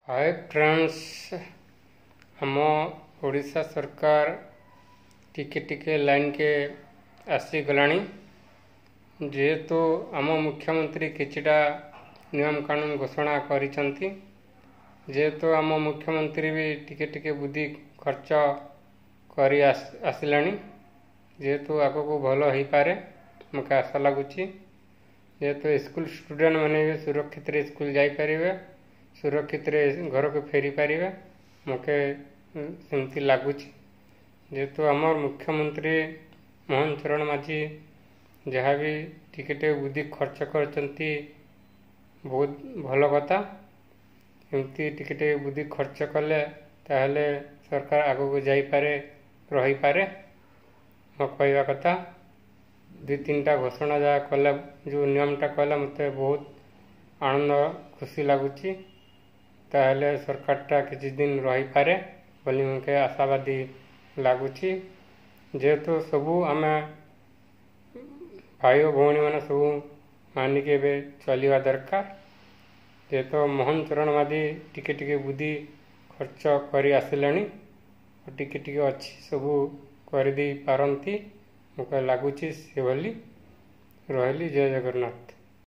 Hi friends, आम ओडिशा सरकार टिके टिके लाइन के आसीगला जेहेतु आम मुख्यमंत्री किछिटा नियम कानून घोषणा करिसंती। जेहेतु आम मुख्यमंत्री भी टिके टिके बुद्धि खर्च करी आसिलानी। जेहेतु आगको भल हो पारे मके आशा लगुच। जेहेतु स्कूल स्टूडेंट मैंने भी सुरक्षित रे स्कूल जाई परिबे, सुरक्षित रे घर को फेरी पारे मके सेमती लगुच। जेहेतु आमर मुख्यमंत्री मोहन चरण माझी जहाँ भी टिके बुद्धि खर्च करचंती बहुत भल कथा। एमती टिके बुद्धि खर्च कले ताहले सरकार आगको जाई पारे रही पारे मो कहवा कथा। दु तीनटा घोषणा जहाँ कला जो नियमटा कला मत बहुत आनंद खुशी लगुच। ताहले सरकारटा किछि दिन रही पारे बोली मके आशावादी लगुच। जेहेतु सबू आमे भाई भौणी मैंने सब मानिक चलवा दरकार। जेहेतु मोहन चरण माझी टिके टिके बुद्धि खर्च कर आसिले टिके टिके अच्छी सबू कर दे पारती मके लगुच से भली। रही जय जगन्नाथ।